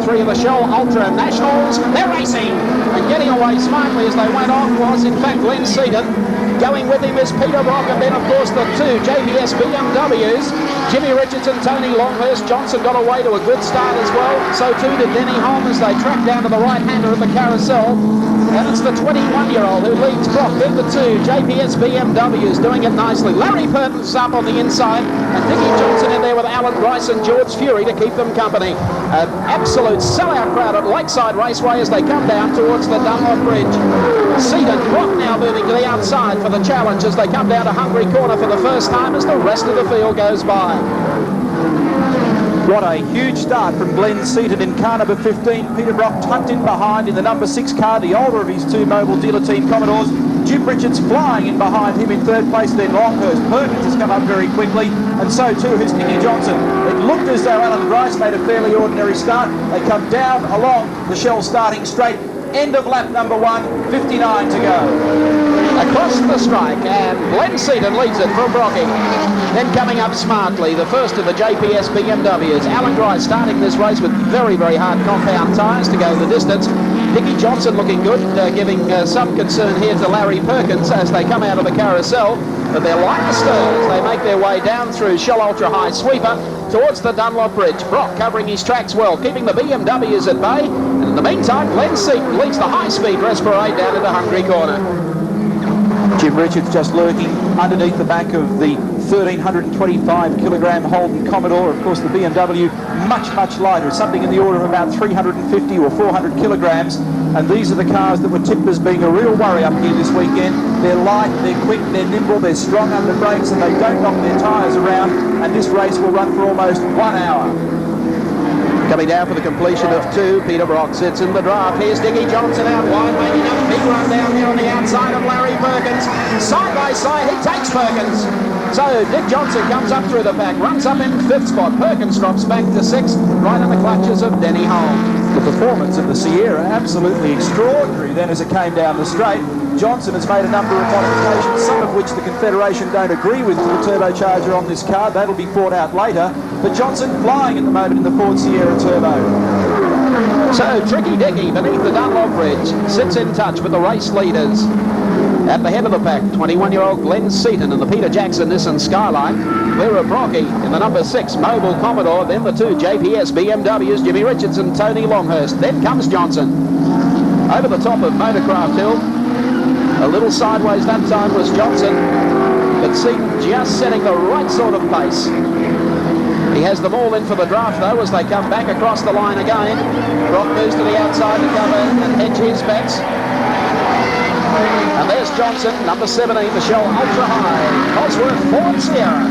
3 of the Shell Ultra Nationals. They're racing and getting away smartly as they went off was in fact Glenn Seton. Going with him is Peter Brock, and then of course the 2 JPS BMWs. Jimmy Richards and Tony Longhurst. Johnson got away to a good start as well. So too did Denny Holm as they tracked down to the right-hander of the carousel. And it's the 21-year-old who leads Brock. Then the 2 JPS BMWs doing it nicely. Larry Firth's up on the inside, and Dickie Johnson in there with Allan Grice and George Fury to keep them company. An absolute sellout crowd at Lakeside Raceway as they come down towards the Dunlop Bridge. Seton, Brock now moving to the outside for the challenge as they come down to Hungry Corner for the first time as the rest of the field goes by. What a huge start from Glenn Seton in car number 15. Peter Brock tucked in behind in the number 6 car, the older of his 2 Mobile Dealer Team Commodores. Jim Richards flying in behind him in 3rd place. Then Longhurst. Perkins has come up very quickly, and so too has Dickie Johnson. It looked as though Allan Grice made a fairly ordinary start. They come down along the Shell starting straight. End of lap number 1, 59 to go. Across the strike, and Glenn Seton leads it from Brocky. Then coming up smartly, the first of the JPS BMWs. Allan Grice starting this race with very, very hard compound tyres to go the distance. Dickie Johnson looking good, giving some concern here to Larry Perkins as they come out of the carousel. But they're like the Stars. They make their way down through Shell Ultra High Sweeper towards the Dunlop Bridge. Brock covering his tracks well, keeping the BMWs at bay. And in the meantime, Glenn Seton leads the high-speed race parade down into Hungry Corner. Jim Richards just lurking underneath the back of the 1,325 kilogram Holden Commodore. Of course, the BMW much, much lighter, something in the order of about 350 or 400 kilograms. And these are the cars that were tipped as being a real worry up here this weekend. They're light, they're quick, they're nimble, they're strong under brakes, and they don't knock their tyres around. And this race will run for almost 1 hour. Coming down for the completion of 2, Peter Brock sits in the draft. Here's Dickie Johnson out wide, making up a big run down here on the outside of Larry Perkins. Side by side, he takes Perkins. So Dick Johnson comes up through the pack, runs up in 5th spot. Perkins drops back to 6th, right in the clutches of Denny Holm. The performance of the Sierra absolutely extraordinary then as it came down the straight. Johnson has made a number of modifications, some of which the Confederation don't agree with, to the turbocharger on this car. That'll be fought out later. But Johnson flying at the moment in the Ford Sierra Turbo. So Tricky Dicky beneath the Dunlop Bridge sits in touch with the race leaders. At the head of the pack, 21-year-old Glenn Seton in the Peter Jackson Nissan Skyline. Clear of Brocky in the number 6 Mobile Commodore. Then the 2 JPS BMWs, Jimmy Richards and Tony Longhurst. Then comes Johnson. Over the top of Motorcraft Hill. A little sideways that time was Johnson, but Seton just setting the right sort of pace. He has them all in for the draft though as they come back across the line again. Brock moves to the outside to cover and hedge his bets. And there's Johnson, number 17, the Shell Ultra High, Cosworth Ford Sierra.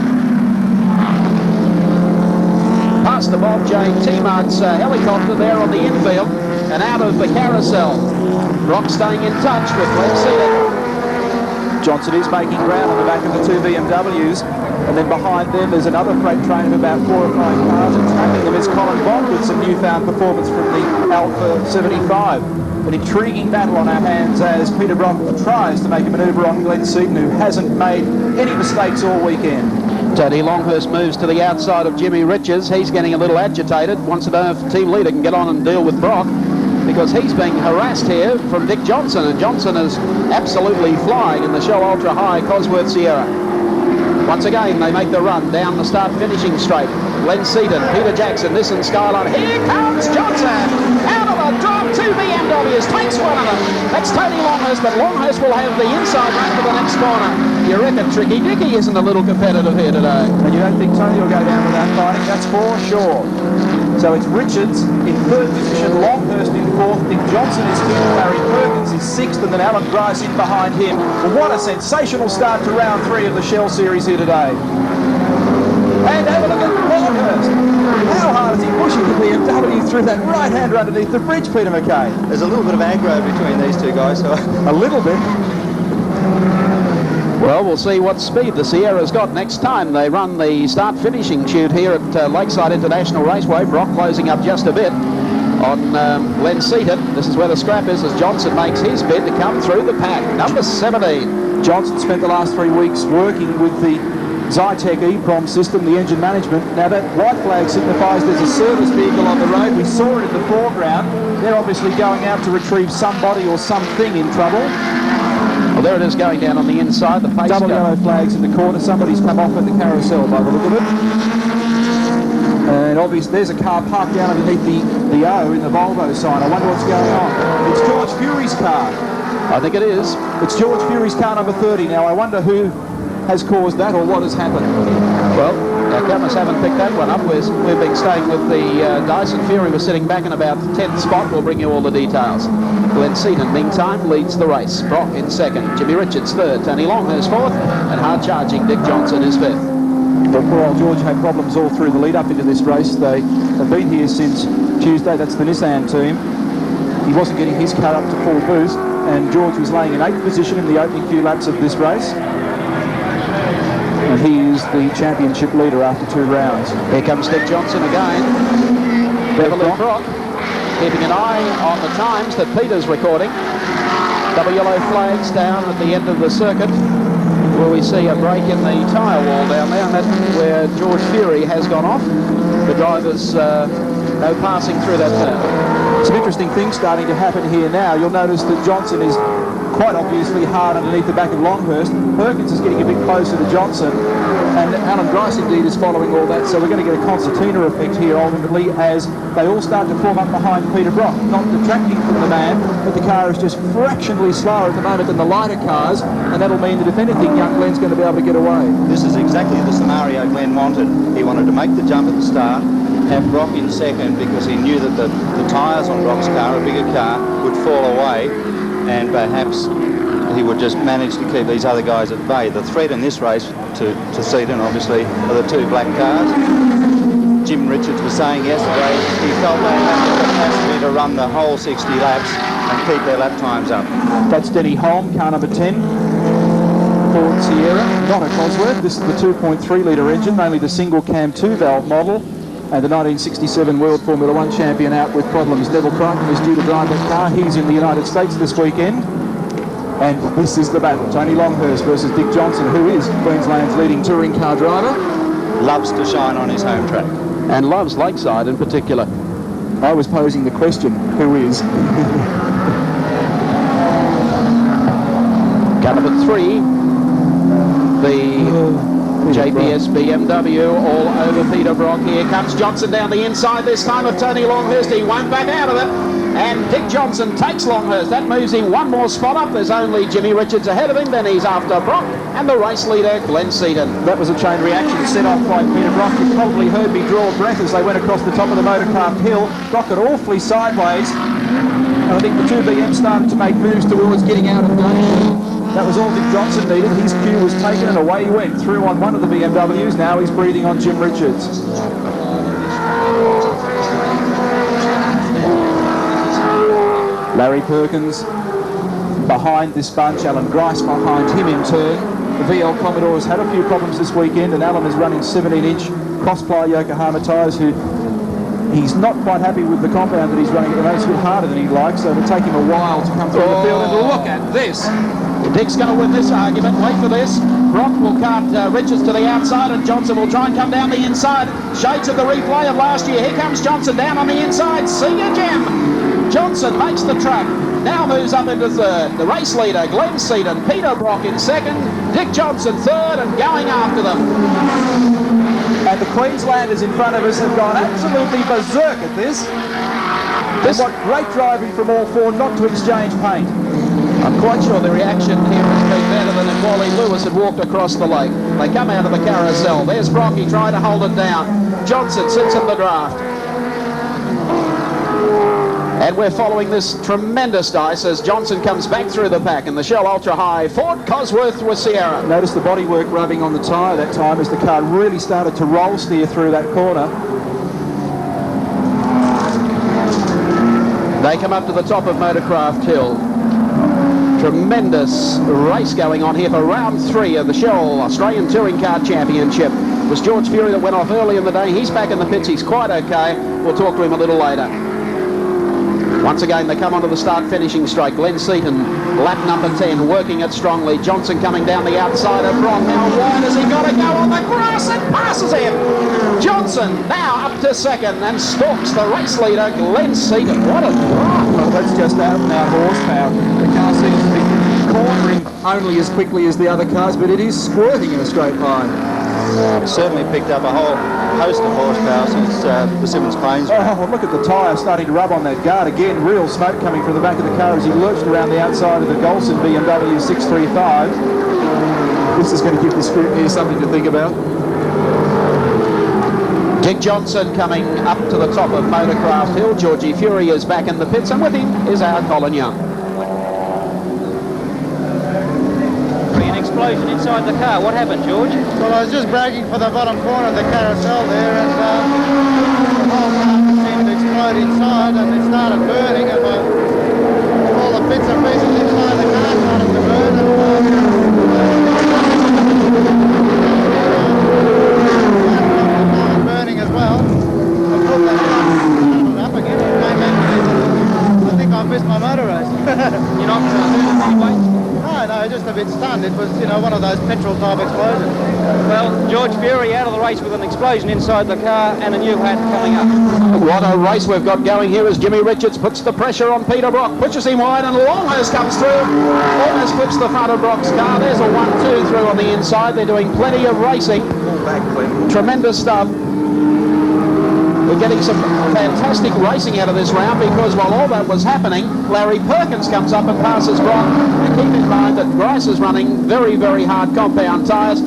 Past the Bob Jane T-Mart's helicopter there on the infield and out of the carousel. Brock staying in touch with Glenn Seton. Johnson is making ground on the back of the 2 BMWs, and then behind them there's another freight train of about 4 or 5 cars, and tapping them is Colin Bond with some newfound performance from the Alfa 75. An intriguing battle on our hands as Peter Brock tries to make a manoeuvre on Glenn Seton, who hasn't made any mistakes all weekend. Tony Longhurst moves to the outside of Jimmy Richards. He's getting a little agitated, wants to know if the team leader can get on and deal with Brock, because he's being harassed here from Dick Johnson, and Johnson is absolutely flying in the Shell Ultra High Cosworth Sierra. Once again, they make the run down the start-finishing straight. Glenn Seton, Peter Jackson, Nissan Skyline. Here comes Johnson! Out of the drop, 2 BMWs, takes one of them. That's Tony Longhurst, but Longhurst will have the inside run for the next corner. You reckon Tricky Dicky isn't a little competitive here today? And you don't think Tony will go down without fighting? That's for sure. So it's Richards in 3rd position, Longhurst in 4th, Dick Johnson is 5th, Harry Firth is 6th, and then Allan Grice in behind him. Well, what a sensational start to round 3 of the Shell Series here today. And have a look at Longhurst. How hard is he pushing the BMW through that right-hander underneath the bridge, Peter McKay? There's a little bit of aggro between these 2 guys. So a little bit. Well, we'll see what speed the Sierra's got next time they run the start-finishing shoot here at Lakeside International Raceway. Brock closing up just a bit on Glenn Seton. This is where the scrap is as Johnson makes his bid to come through the pack. Number 17. Johnson spent the last 3 weeks working with the Zytec EPROM system, the engine management. Now that white flag signifies there's a service vehicle on the road. We saw it in the foreground. They're obviously going out to retrieve somebody or something in trouble. Well, there it is going down on the inside, the pace Double yellow flags in the corner. Somebody's come off at the carousel by the look of it. And obviously there's a car parked down underneath the O in the Volvo sign. I wonder what's going on. It's George Fury's car. I think it is. It's George Fury's car number 30. Now I wonder who has caused that or what has happened. Well, our cameras haven't picked that one up. We've been staying with the Dyson. Fury was sitting back in about 10th spot. We'll bring you all the details. Glenn Seton, meantime, leads the race. Brock in second. Jimmy Richards third. Tony Longhurst fourth. And hard-charging Dick Johnson is fifth. But poor old George had problems all through the lead-up into this race. They have been here since Tuesday. That's the Nissan team. He wasn't getting his car up to full boost, and George was laying in 8th position in the opening few laps of this race. And he is the championship leader after 2 rounds. Here comes Dick Johnson again. Beverly Brock keeping an eye on the times that Peter's recording. Double yellow flags down at the end of the circuit, where we see a break in the tyre wall down there, and that's where George Fury has gone off. The drivers no passing through that turn. Some interesting things starting to happen here now. You'll notice that Johnson is quite obviously hard underneath the back of Longhurst. Perkins is getting a bit closer to Johnson, and Allan Grice indeed is following all that, so we're going to get a concertina effect here ultimately as they all start to form up behind Peter Brock. Not detracting from the man, but the car is just fractionally slower at the moment than the lighter cars, and that'll mean that if anything, young Glenn's going to be able to get away. This is exactly the scenario Glenn wanted. He wanted to make the jump at the start, have Brock in second, because he knew that the tyres on Brock's car, a bigger car, would fall away, and perhaps he would just manage to keep these other guys at bay. The threat in this race to Seton, obviously, are the 2 black cars. Jim Richards was saying yesterday he felt they had the capacity to run the whole 60 laps and keep their lap times up. That's Denny Holm, car number 10. Ford Sierra, not a Cosworth. This is the 2.3 litre engine, mainly the single cam 2-valve model. And the 1967 World Formula 1 champion out with problems. Neville Crichton is due to drive that car. He's in the United States this weekend. And this is the battle. Tony Longhurst versus Dick Johnson, who is Queensland's leading touring car driver. Loves to shine on his home track. And loves Lakeside in particular. I was posing the question, who is? Car number 3, the JPS BMW all over Peter Brock. Here comes Johnson down the inside this time of Tony Longhurst. He won't back out of it. And Dick Johnson takes Longhurst. That moves him 1 more spot up. There's only Jimmy Richards ahead of him. Then he's after Brock and the race leader, Glenn Seton. That was a chain reaction set off by Peter Brock. You probably heard me draw breath as they went across the top of the motorcraft hill. Brock got awfully sideways. And I think the 2 BMs started to make moves towards getting out of danger. That was all Dick Johnson needed. His cue was taken and away he went. Through on one of the BMWs. Now he's breathing on Jim Richards. Larry Perkins behind this bunch. Allan Grice behind him in turn. The V8 Commodore has had a few problems this weekend, and Allan is running 17-inch cross-ply Yokohama tyres. He's not quite happy with the compound that he's running at the moment. It's a bit harder than he'd like, so it'll take him a while to come through the field. And look at this. Dick's going to win this argument. Wait for this. Brock will cart Richards to the outside, and Johnson will try and come down the inside. Shades of the replay of last year. Here comes Johnson down on the inside. See ya, Jim. Johnson makes the track. Now moves up into third. The race leader, Glenn Seton. Peter Brock in second. Dick Johnson third, and going after them. And the Queenslanders in front of us have gone absolutely berserk at this. And what great driving from all 4 not to exchange paint. I'm quite sure the reaction here has been better than if Wally Lewis had walked across the lake. They come out of the carousel. There's Brock. He tried to hold it down. Johnson sits in the draft. And we're following this tremendous dice as Johnson comes back through the pack in the Shell Ultra High Ford Cosworth with Sierra. Notice the bodywork rubbing on the tyre that time as the car really started to roll steer through that corner. They come up to the top of Motorcraft Hill. Tremendous race going on here for round 3 of the Shell Australian Touring Car Championship. It was George Fury that went off early in the day. He's back in the pits. He's quite okay. We'll talk to him a little later. Once again, they come onto the start-finishing straight. Glenn Seton, lap number 10, working it strongly. Johnson coming down the outside of Brock. How wide has he got to go on the grass? It passes him. Johnson now up to second and stalks the race leader, Glenn Seton. What a drive. Well, that's just out and out horsepower. The car seems to be cornering only as quickly as the other cars, but it is squirting in a straight line. Certainly picked up a whole host of horsepower since the Simmons Plains. Oh, look at the tyre starting to rub on that guard again. Real smoke coming from the back of the car as he lurched around the outside of the Golson BMW 635. This is going to give the scrutineer something to think about. Dick Johnson coming up to the top of Motorcraft Hill. Georgie Fury is back in the pits, and with him is our Colin Young. An explosion inside the car. What happened, George? Well, I was just braking for the bottom corner of the carousel there, and the whole car seemed to explode inside, and it started burning, and all the bits and pieces inside the car started to burn, and burning as well. I thought that started up again and came in. I think I missed my motor race. You're not hurt anyway? No, just a bit stunned. It was, you know, one of those petrol-type explosions. Well, George Fury out of the race with an explosion inside the car and a new hat coming up. What a race we've got going here as Jimmy Richards puts the pressure on Peter Brock, pushes him wide, and Longhurst comes through, almost clips the front of Brock's car. There's a 1-2 through on the inside. They're doing plenty of racing. Tremendous stuff. We're getting some fantastic racing out of this round, because while all that was happening, Larry Perkins comes up and passes Brock. And keep in mind that Grice is running very, very hard compound tyres.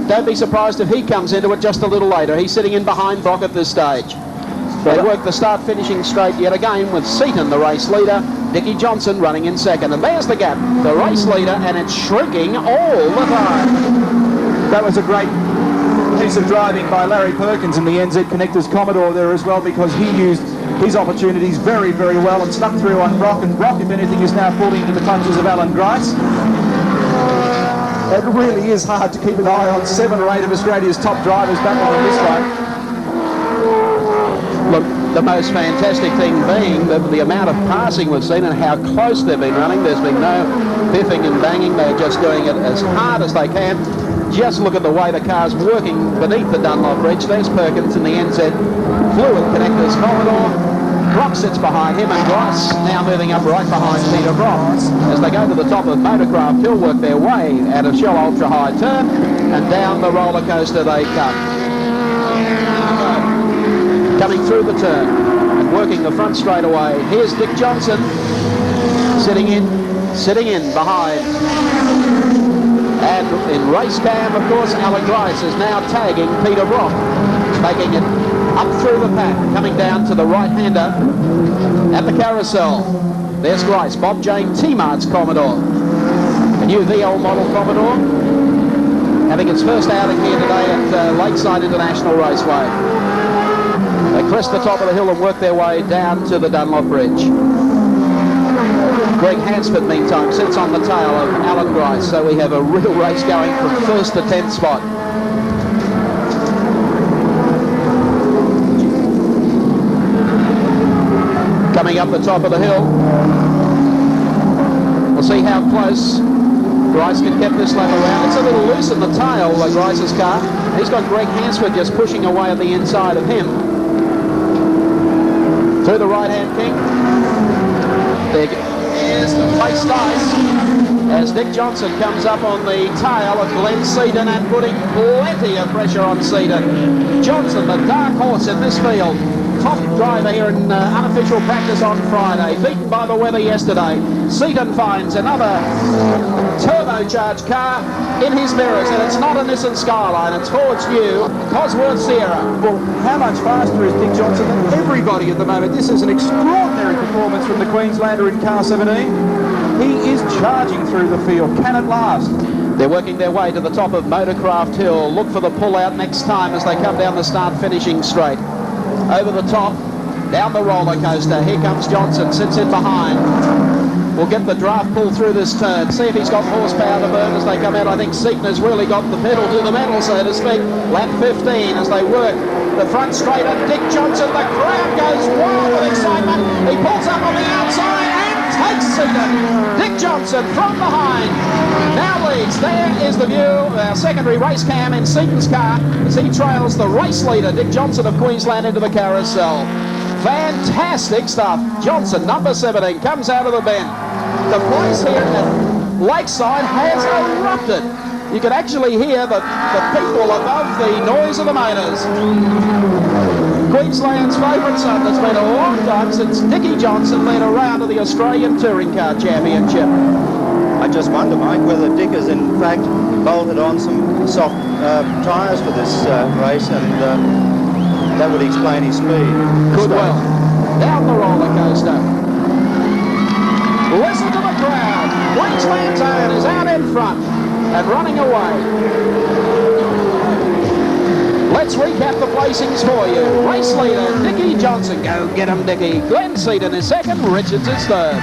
Don't be surprised if he comes into it just a little later. He's sitting in behind Brock at this stage. They work the start-finishing straight yet again with Seton, the race leader, Dickie Johnson running in second. And there's the gap, the race leader, and it's shrinking all the time. That was a great piece of driving by Larry Perkins in the NZ Connectors Commodore there as well, because he used his opportunities very, very well and stuck through on Brock, and Brock, if anything, is now falling into the clutches of Allan Grice. It really is hard to keep an eye on 7 or 8 of Australia's top drivers battling in this way. Look, the most fantastic thing being the amount of passing we've seen and how close they've been running. There's been no biffing and banging. They're just doing it as hard as they can. Just look at the way the car's working beneath the Dunlop Bridge. There's Perkins in the NZ Fluid Connectors Commodore. Brock sits behind him, and Grice now moving up right behind Peter Brock as they go to the top of Motorcraft Hill, work their way out of Shell Ultra High Turn, and down the roller coaster they come. Coming through the turn and working the front straight away. Here's Dick Johnson sitting in behind. And in race cam, of course, Allan Grice is now tagging Peter Brock, making it up through the pack, coming down to the right-hander at the carousel. There's Grice, Bob Jane T-Mart's Commodore. A new V8 model Commodore, having its first outing here today at Lakeside International Raceway. They crest the top of the hill and work their way down to the Dunlop Bridge. Greg Hansford, meantime, sits on the tail of Allan Grice, so we have a real race going from first to 10th spot. Coming up the top of the hill. We'll see how close Grice can get this lap around. It's a little loose in the tail, Grice's car. He's got Greg Hansford just pushing away at the inside of him. Through the right-hand king. There is the place dice as Dick Johnson comes up on the tail of Glenn Seton and putting plenty of pressure on Seton. Johnson, the dark horse in this field. Top driver here in unofficial practice on Friday, beaten by the weather yesterday. Seton finds another turbocharged car in his mirrors, and it's not a Nissan Skyline, it's Ford's new Cosworth Sierra. Well, how much faster is Dick Johnson than everybody at the moment? This is an extraordinary performance from the Queenslander in car 17. He is charging through the field. Can it last? They're working their way to the top of Motorcraft Hill. Look for the pull-out next time as they come down the start-finishing straight. Over the top, down the roller coaster. Here comes Johnson, sits in behind. We'll get the draft pull through this turn. See if he's got horsepower to burn as they come out. I think Seton has really got the pedal to the metal, so to speak. Lap 15 as they work the front straight of Dick Johnson. The crowd goes wild with excitement. He pulls up on the outside and takes Seton. Dick Johnson from behind now leads. There is the view of our secondary race cam in Seton's car as he trails the race leader, Dick Johnson of Queensland, into the carousel. Fantastic stuff. Johnson, number 17, comes out of the bend. The place here at Lakeside has erupted. You can actually hear the people above the noise of the motors. Queensland's favourite son. It's been a long time since Dickie Johnson led a round of the Australian Touring Car Championship. I just wonder, Mike, whether Dick has in fact bolted on some soft tyres for this race, and that would explain his speed. Could well. Down the roller coaster. Listen to the crowd. Queensland's own is out in front and running away. Let's recap the placings for you. Race leader, Dickie Johnson. Go get him, Dickie. Glenn Seton is second. Richards is third.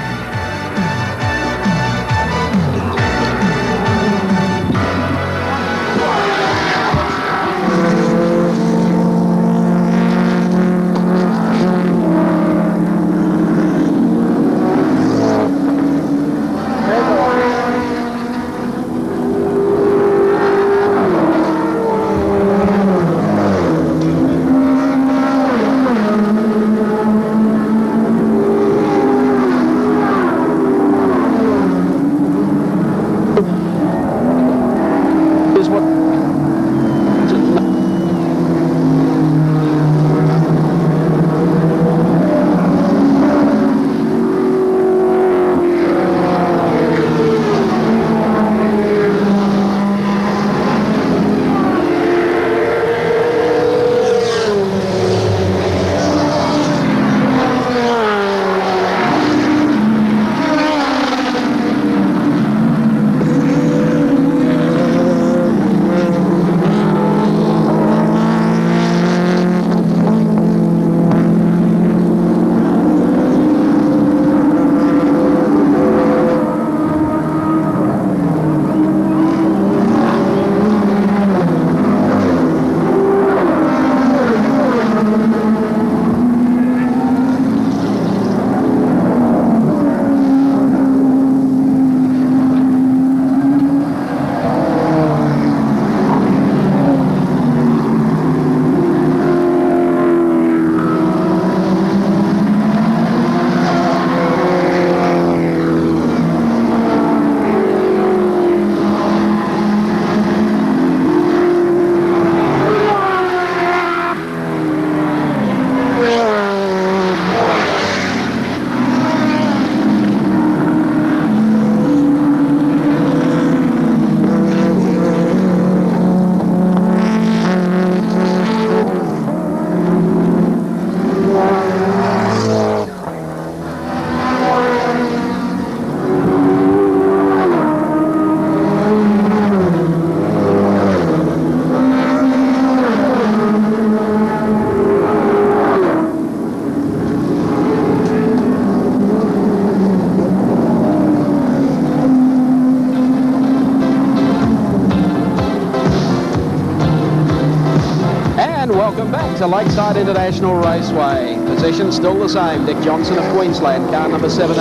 Welcome back to Lakeside International Raceway. Position still the same. Dick Johnson of Queensland, car number 17.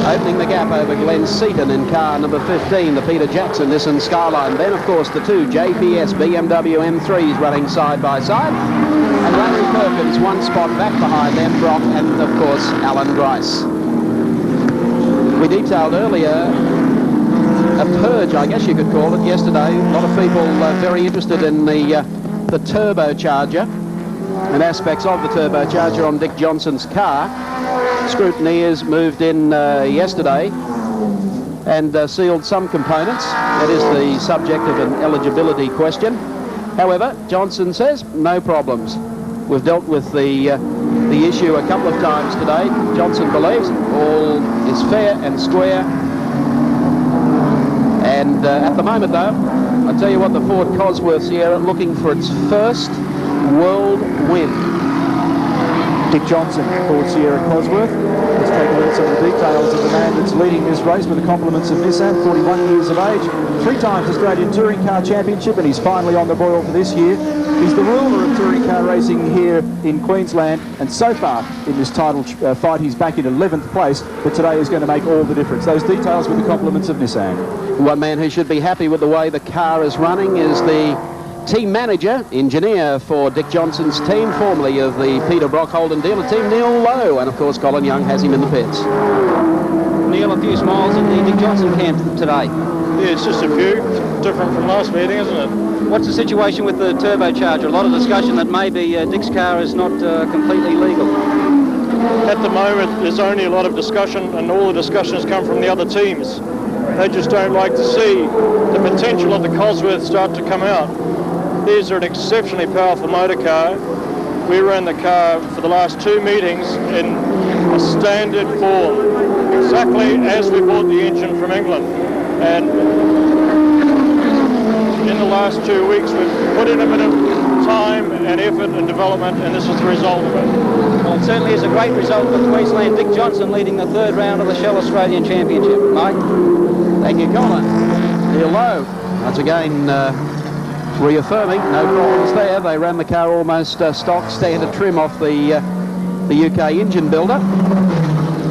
Opening the gap over Glenn Seton in car number 15, the Peter Jackson Nissan Skyline. Then, of course, the two JPS BMW M3s running side by side. And Larry Perkins, one spot back behind them, Brock, and, of course, Allan Grice. We detailed earlier a purge, I guess you could call it, yesterday. A lot of people very interested in the turbocharger and aspects of the turbocharger on Dick Johnson's car. Scrutineers moved in yesterday and sealed some components. That is the subject of an eligibility question. However, Johnson says no problems. We've dealt with the issue a couple of times today. Johnson believes all is fair and square. And at the moment, though, I tell you what, the Ford Cosworth Sierra looking for its first world win. Dick Johnson, Ford Sierra Cosworth. Let's take a look at some of the details of the man that's leading this race with the compliments of Nissan, 41 years of age, 3 times Australian Touring Car Championship, and he's finally on the boil for this year. He's the ruler of touring car racing here in Queensland, and so far in this title fight he's back in 11th place, but today is going to make all the difference. Those details with the compliments of Nissan. One man who should be happy with the way the car is running is the team manager, engineer for Dick Johnson's team, formerly of the Peter Brock Holden Dealer Team, Neil Lowe, and of course Colin Young has him in the pits. Neil, a few smiles in the Dick Johnson camp today. Yeah, it's just a few. Different from last meeting, isn't it? What's the situation with the turbocharger? A lot of discussion that maybe Dick's car is not completely legal. At the moment, there's only a lot of discussion, and all the discussions come from the other teams. They just don't like to see the potential of the Cosworth start to come out. These are an exceptionally powerful motor car. We ran the car for the last 2 meetings in a standard form, exactly as we bought the engine from England. And in the last 2 weeks, we've put in a bit of time and effort and development, and this is the result of it. Well, it certainly is a great result for Queensland. Dick Johnson leading the 3rd round of the Shell Australian Championship. Mike? Thank you, Colin. Neil Lowe, once again, reaffirming, no problems there. They ran the car almost stock standard trim off the UK engine builder,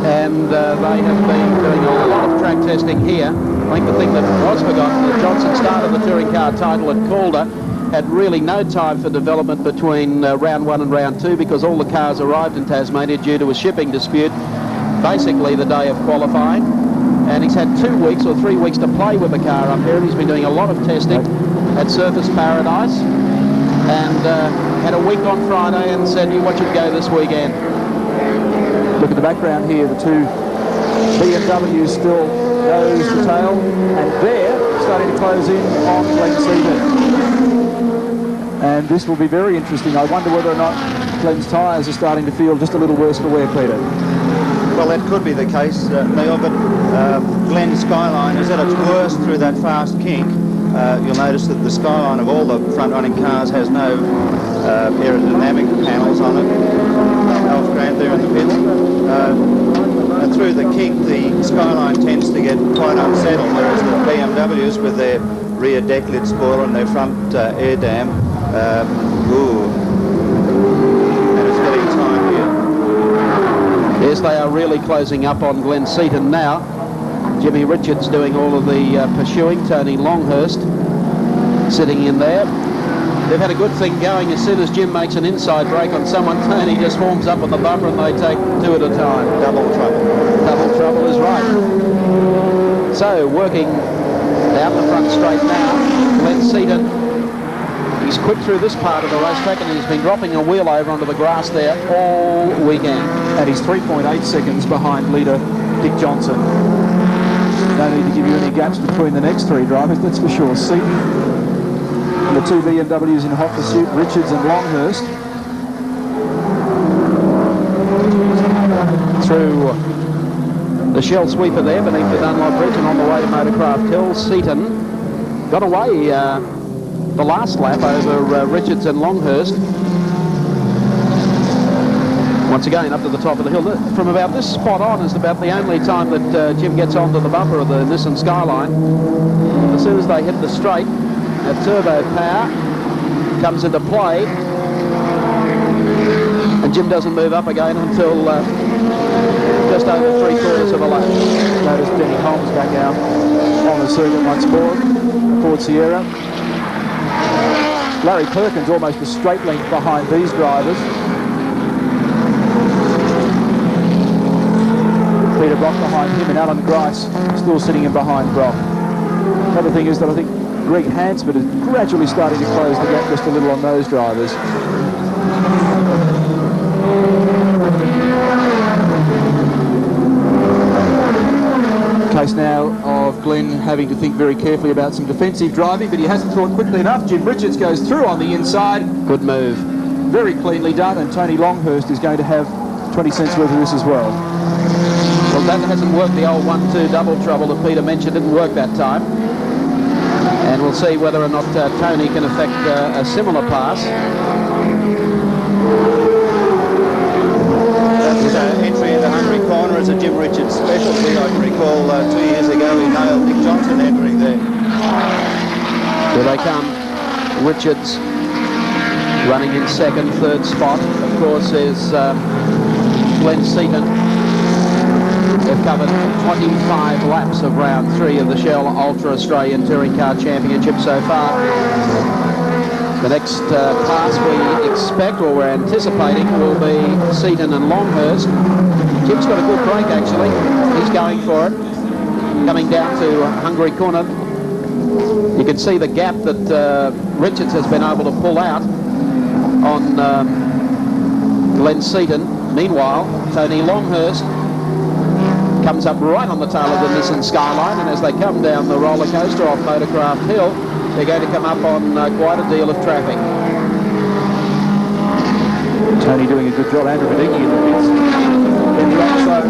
and they have been doing a lot of track testing here. I think the thing that was forgotten, that Johnson started the touring car title at Calder, had really no time for development between round 1 and round 2 because all the cars arrived in Tasmania due to a shipping dispute, basically the day of qualifying. And he's had 2 weeks or 3 weeks to play with the car up here, and he's been doing a lot of testing at Surface Paradise, and had a week on Friday and said, you watch it go this weekend. Look at the background here, the 2 BMWs still nose to tail, and they're starting to close in on Glen Seton. And this will be very interesting. I wonder whether or not Glen's tyres are starting to feel just a little worse for wear, Peter. Well, that could be the case, Neil, but Glen's Skyline is at its worst through that fast kink. You'll notice that the Skyline of all the front-running cars has no aerodynamic panels on it. Alf Grant there in the middle. And through the kink, the Skyline tends to get quite unsettled, whereas the BMWs with their rear deck lid spoiler and their front air dam, and it's getting time here. Yes, they are really closing up on Glen Seton now. Jimmy Richards doing all of the pursuing. Tony Longhurst sitting in there. They've had a good thing going. As soon as Jim makes an inside brake on someone, Tony just forms up on the bumper and they take 2 at a time. Double trouble. Double trouble is right. So, working down the front straight now, Glen Seton. He's quick through this part of the racetrack, and he's been dropping a wheel over onto the grass there all weekend. And he's 3.8 seconds behind leader Dick Johnson. No need to give you any gaps between the next 3 drivers, that's for sure. Seton and the 2 BMWs in hot pursuit, Richards and Longhurst. Through the Shell sweeper there beneath the Dunlop Bridge and on the way to Motorcraft Hill. Seton got away the last lap over Richards and Longhurst. Once again up to the top of the hill. From about this spot on is about the only time that Jim gets onto the bumper of the Nissan Skyline. As soon as they hit the straight, that turbo power comes into play, and Jim doesn't move up again until just over 3/4 of a lap. Notice Denny Holmes back out on the circuit once more, Ford Sierra. Larry Perkins almost a straight length behind these drivers. Peter Brock behind him, and Allan Grice still sitting in behind Brock. Another thing is that I think Greg Hansford is gradually starting to close the gap just a little on those drivers. Case now of Glen having to think very carefully about some defensive driving, but he hasn't thought quickly enough. Jim Richards goes through on the inside. Good move. Very cleanly done, and Tony Longhurst is going to have 20 cents worth of this as well. Well, that hasn't worked. The old 1-2 double trouble that Peter mentioned didn't work that time. And we'll see whether or not Tony can effect a similar pass. That entry in the Hungry Corner is a Jim Richards specialty. I can recall 2 years ago he nailed Dick Johnson entering there. Here they come. Richards Running in second, third spot, of course, is Glenn Seton. They've covered 25 laps of round 3 of the Shell Ultra Australian Touring Car Championship so far. The next class we expect, or we're anticipating, will be Seton and Longhurst. Jim's got a good break, actually. He's going for it. Coming down to Hungary Corner. You can see the gap that Richards has been able to pull out on Glenn Seton. Meanwhile, Tony Longhurst comes up right on the tail of the Nissan Skyline, and as they come down the roller coaster off Motorcraft Hill, they're going to come up on quite a deal of traffic. Tony doing a good job. Andrew Badicki in the pits. Then the Oxo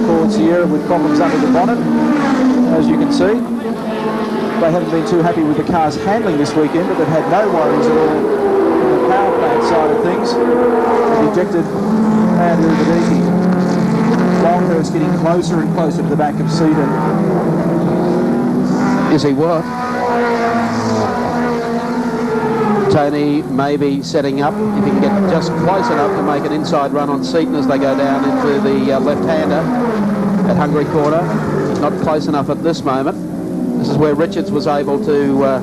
Ford Sierra with problems under the bonnet, as you can see. They haven't been too happy with the car's handling this weekend, but they've had no worries at all on the power plant side of things. They've ejected Andrew Badicki. Longhurst getting closer and closer to the back of Seton. Is he what? Tony maybe setting up, if he can get just close enough to make an inside run on Seton as they go down into the left-hander at Hungary Corner. He's not close enough at this moment. This is where Richards was able to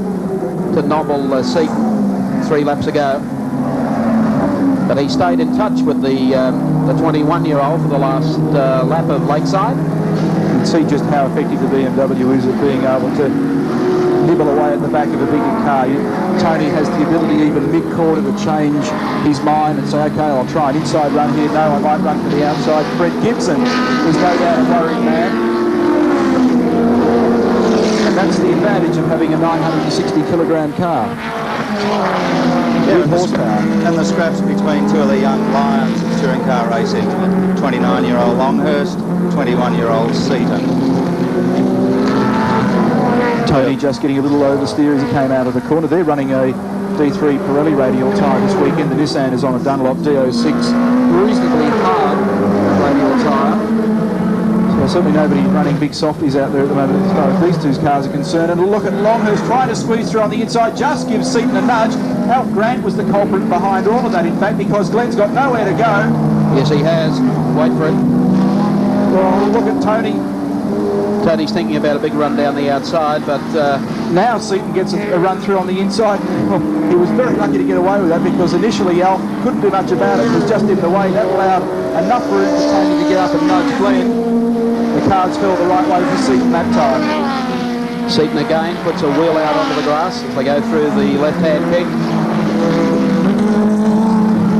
nobble Seton 3 laps ago. But he stayed in touch with the 21-year-old for the last lap of Lakeside. You can see just how effective the BMW is at being able to nibble away at the back of a bigger car. Tony has the ability even mid-quarter to change his mind and say, okay, I'll try an inside run here. No, I might run for the outside. Fred Gibson is no doubt a worried man. And that's the advantage of having a 960-kilogram car. Yeah, and the scraps between two of the young lions of touring car racing, 29-year-old Longhurst, 21-year-old Seton. Tony just getting a little oversteer as he came out of the corner. They're running a D3 Pirelli radial tyre this weekend. The Nissan is on a Dunlop D06 reasonably hard radial tyre. So certainly nobody running big softies out there at the moment as far as these two cars are concerned. And look at Longhurst trying to squeeze through on the inside, just gives Seton a nudge. Alf Grant was the culprit behind all of that, in fact, because Glenn's got nowhere to go. Yes, he has. Wait for it. Well, look at Tony. Tony's thinking about a big run down the outside, but now Seton gets a run through on the inside. Well, he was very lucky to get away with that, because initially Alf couldn't do much about it. It was just in the way. That allowed enough room for Tony to get up and nudge Glenn. The cards fell the right way for Seton that time. Seton again puts a wheel out onto the grass as they go through the left-hand kick.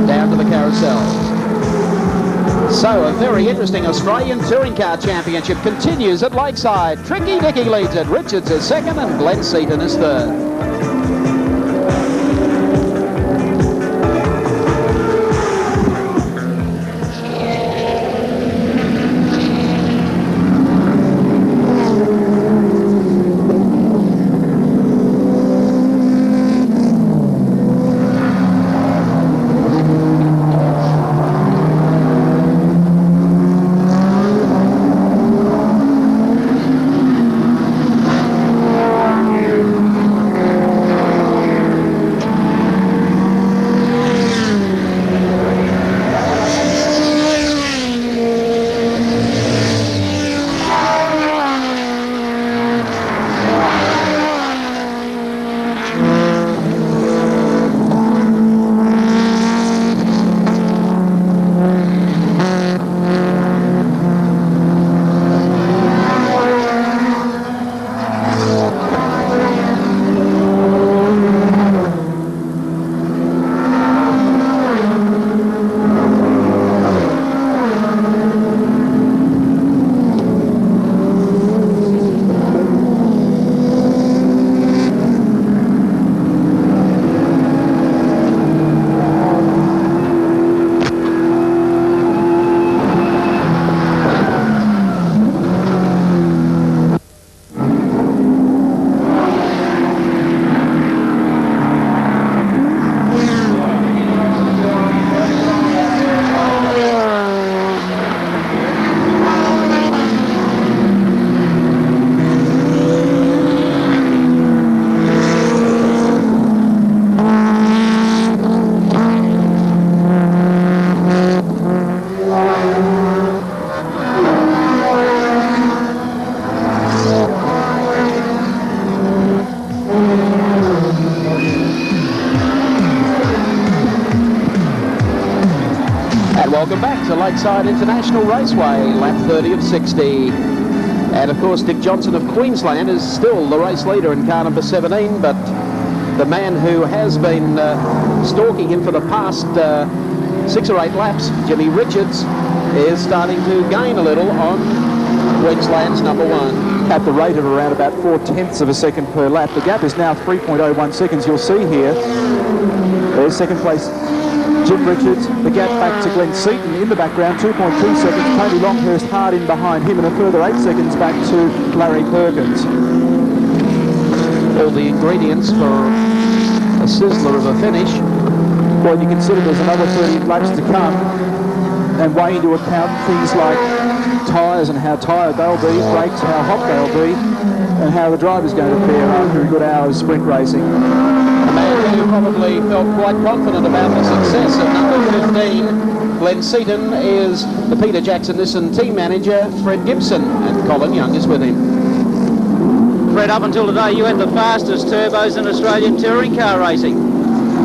Down to the carousel. So a very interesting Australian Touring Car Championship continues at Lakeside. Tricky Dicky leads it. Richards is second and Glenn Seton is third. Lakeside International Raceway, lap 30 of 60. And of course, Dick Johnson of Queensland is still the race leader in car number 17, but the man who has been stalking him for the past 6 or 8 laps, Jimmy Richards, is starting to gain a little on Queensland's number 1. At the rate of around about 0.4 of a second per lap. The gap is now 3.01 seconds. You'll see here, there's second place Jim Richards. The gap back to Glenn Seton in the background, 2.2 seconds. Tony Longhurst hard in behind him, and a further 8 seconds back to Larry Perkins. All the ingredients for a sizzler of a finish. Well, you consider there's another 30 laps to come, and weigh into account things like tyres and how tired they'll be, brakes, how hot they'll be, and how the driver's going to fare after a good hour of sprint racing. A man who probably felt quite confident about the success of number 15, Glenn Seton, is the Peter Jackson Nissan team manager, Fred Gibson, and Colin Young is with him. Fred, up until today, you had the fastest turbos in Australian touring car racing.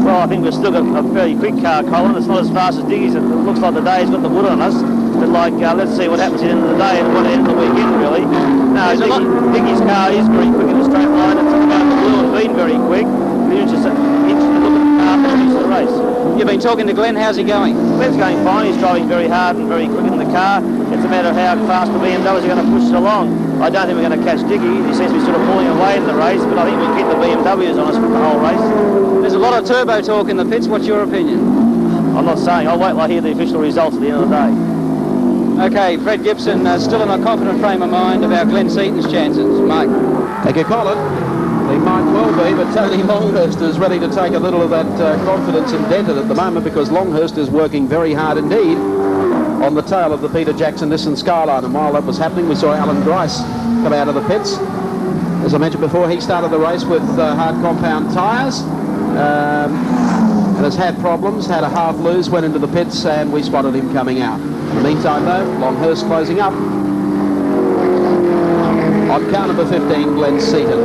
Well, I think we've still got a very quick car, Colin. It's not as fast as Diggy's. It looks like the day's got the wood on us. But like, let's see what happens at the end of the day and what end of the weekend, really. No, Diggy's car is very quick in a straight line. It's about the blue and been very quick. It's just interesting to look at the car and finish the race. You've been talking to Glenn. How's he going? Glenn's going fine. He's driving very hard and very quick in the car. It's a matter of how fast the BMWs are going to push it along. I don't think we're going to catch Diggy. He seems to be sort of pulling away in the race, but I think we can keep the BMWs on us for the whole race. There's a lot of turbo talk in the pits. What's your opinion? I'm not saying. I'll wait till I hear the official results at the end of the day. Okay, Fred Gibson, still in a confident frame of mind about Glenn Seton's chances. Mike. Thank you, Colin. He might well be, but Tony Longhurst is ready to take a little of that confidence and dent it at the moment, because Longhurst is working very hard indeed on the tail of the Peter Jackson Nissan Skyline. And while that was happening, we saw Allan Grice come out of the pits. As I mentioned before, he started the race with hard compound tyres and has had problems, had a half lose, went into the pits, and we spotted him coming out. In the meantime, though, Longhurst closing up on car number 15, Glenn Seton.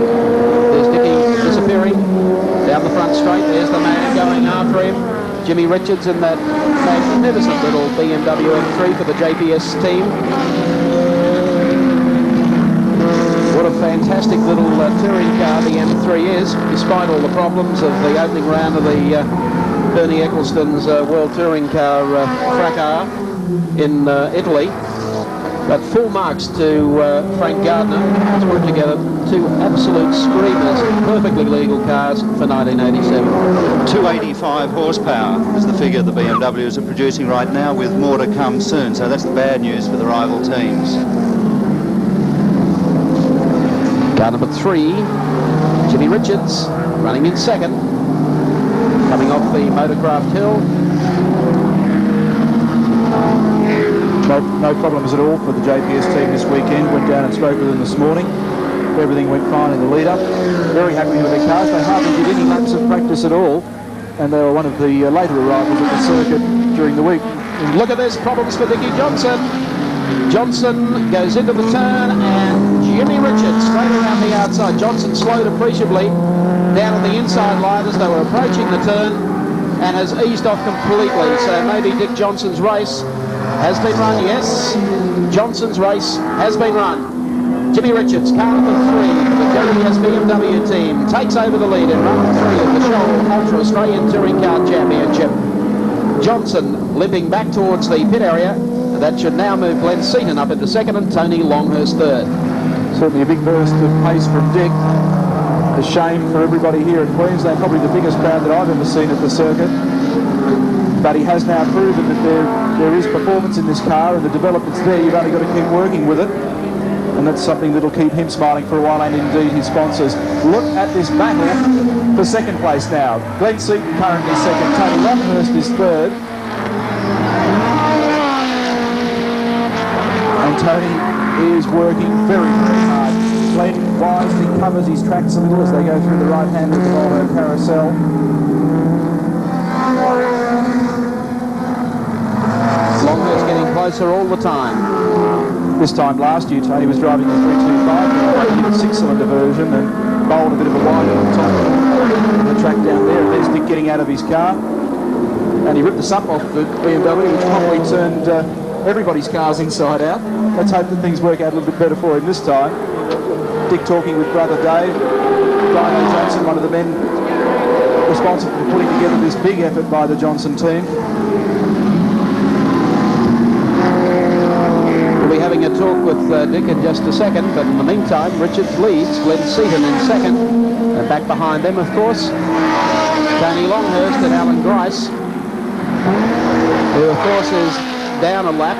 There's Dicky disappearing down the front straight. There's the man going after him, Jimmy Richards, in that magnificent little BMW M3 for the JPS team. What a fantastic little touring car the M3 is, despite all the problems of the opening round of the Bernie Eccleston's World Touring Car fracas in Italy. But full marks to Frank Gardner, who's put together 2 absolute screamers, perfectly legal cars for 1987. 285 horsepower is the figure the BMWs are producing right now, with more to come soon. So that's the bad news for the rival teams. Car number 3, Jimmy Richards, running in second, coming off the Motorcraft Hill. No problems at all for the JPS team this weekend. Went down and spoke with them this morning. Everything went fine in the lead-up. Very happy with their cars. They hardly did any laps of practice at all, and they were one of the later arrivals at the circuit during the week. And look at this, problems for Dicky Johnson. Johnson goes into the turn, and Jimmy Richards straight around the outside. Johnson slowed appreciably down on the inside line as they were approaching the turn, and has eased off completely. So maybe Dick Johnson's race has been run. Yes, Johnson's race has been run. Jimmy Richards, car number 3, the JPS BMW team, takes over the lead in round 3 of the Shoal Ultra Australian Touring Car Championship. Johnson limping back towards the pit area. That should now move Glenn Seton up into second and Tony Longhurst third. Certainly a big burst of pace from Dick. A shame for everybody here in Queensland, probably the biggest crowd that I've ever seen at the circuit. But he has now proven that there is performance in this car, and the development's there. You've only got to keep working with it, and that's something that'll keep him smiling for a while, and indeed his sponsors. Look at this battle for second place now. Glenn Seton currently second, Tony Longhurst is third, and Tony is working very, very hard. Glenn wisely covers his tracks a little as they go through the right hand of the Volvo carousel. Longhurst getting closer all the time. This time last year, Tony was driving the 325, a 6-cylinder version, and bowled a bit of a wind on the top of the track down there. And there's Dick getting out of his car. and he ripped the sump off the BMW, which probably turned everybody's cars inside out. Let's hope that things work out a little bit better for him this time. Dick talking with brother Dave. Dino Johnson, one of the men responsible for putting together this big effort by the Johnson team. We'll be having a talk with Dick in just a second, but in the meantime, Richards leads, Glenn Seton in second, and back behind them, of course, Tony Longhurst and Allan Grice, who, of course, is down a lap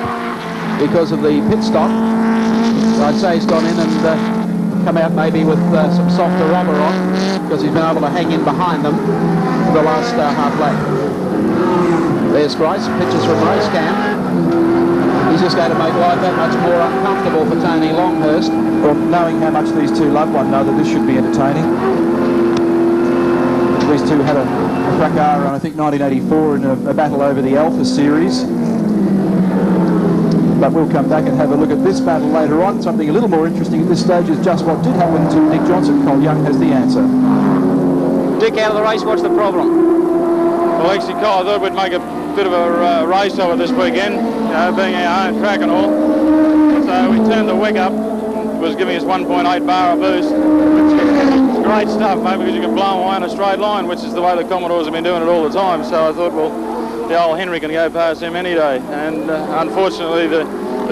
because of the pit stop. I'd say he's gone in and come out maybe with some softer rubber on, because he's been able to hang in behind them for the last half lap. There's Grice, pictures from race cam. He's just going to make life that much more uncomfortable for Tony Longhurst. Well, knowing how much these two love one another, this should be entertaining. These two had a fracas on, I think, 1984 in a battle over the Alfa series. But we'll come back and have a look at this battle later on. Something a little more interesting at this stage is just what did happen to Dick Johnson. Cole Young has the answer. Dick, out of the race, what's the problem? Well, actually, Cole, I thought we'd make a bit of a race of it this weekend, being our own track and all. So we turned the wick up. It was giving us 1.8 bar of boost. It's great stuff, mate, because you can blow away in a straight line, which is the way the Commodores have been doing it all the time. So I thought, well, the old Henry can go past him any day. And unfortunately, the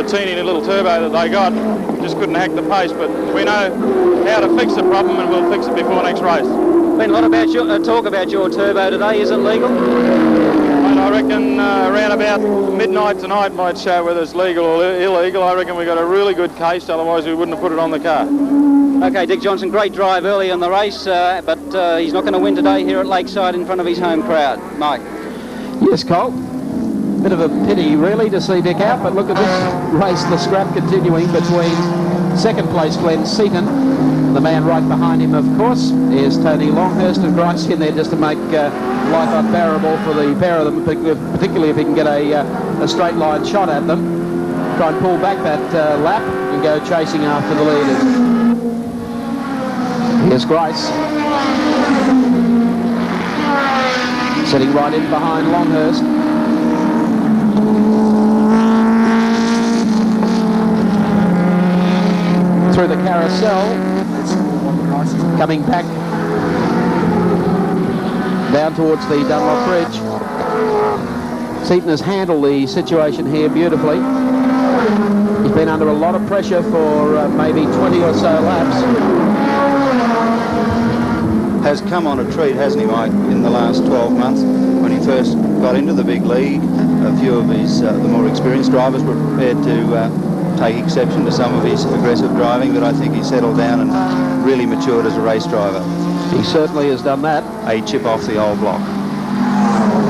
teeny little turbo that they got just couldn't hack the pace. But we know how to fix the problem, and we'll fix it before next race. Been a lot about talk about your turbo today. Is it legal? Mate, I reckon around about midnight tonight might show whether it's legal or illegal. I reckon we got a really good case, otherwise we wouldn't have put it on the car. Okay, Dick Johnson, great drive early in the race, but he's not going to win today here at Lakeside in front of his home crowd. Mike? Yes, Cole. Bit of a pity, really, to see Dick out, but look at this race, the scrap continuing between second place Glenn Seton. The man right behind him, of course, is Tony Longhurst and Grice in there just to make life unbearable for the pair of them, particularly if he can get a straight line shot at them. Try and pull back that lap and go chasing after the leaders. Here's Grice. Sitting right in behind Longhurst. Through the carousel. Coming back down towards the Dunlop Bridge. Seton has handled the situation here beautifully. He's been under a lot of pressure for maybe 20 or so laps. Has come on a treat, hasn't he, Mike, in the last 12 months. When he first got into the big league, a few of his the more experienced drivers were prepared to take exception to some of his aggressive driving, but I think he settled down and really matured as a race driver. He certainly has done that. A chip off the old block.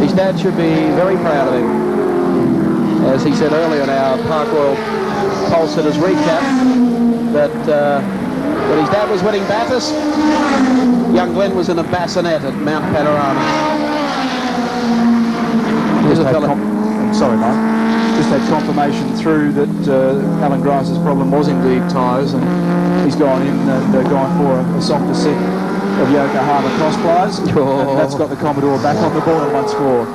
His dad should be very proud of him. As he said earlier in our Park Royal Pole Sitters recap, that when his dad was winning Bathurst, young Glenn was in a bassinet at Mount Panorama. Sorry, Mike. Just had confirmation through that Allan Grice's problem was indeed tyres, and he's gone in and gone for a softer set of Yokohama cross plies. And that's got the Commodore back on the board once more.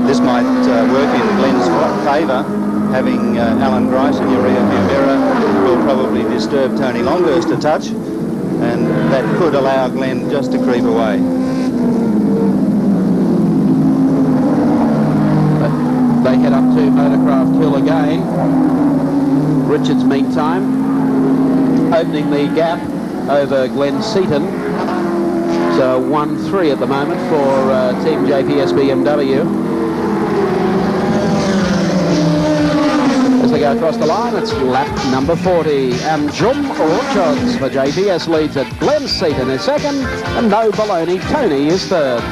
This might work in Glenn's favour. Having Allan Grice in your rear-view mirror will probably disturb Tony Longhurst a touch, and that could allow Glenn just to creep away. They head up to Motorcraft Hill again. Richards, meantime, opening the gap over Glenn Seton. So 1-3 at the moment for Team JPS BMW. As they go across the line, it's lap number 40. And Jum Orchards for JPS leads it. Glenn Seton is second, and No Baloney Tony is third.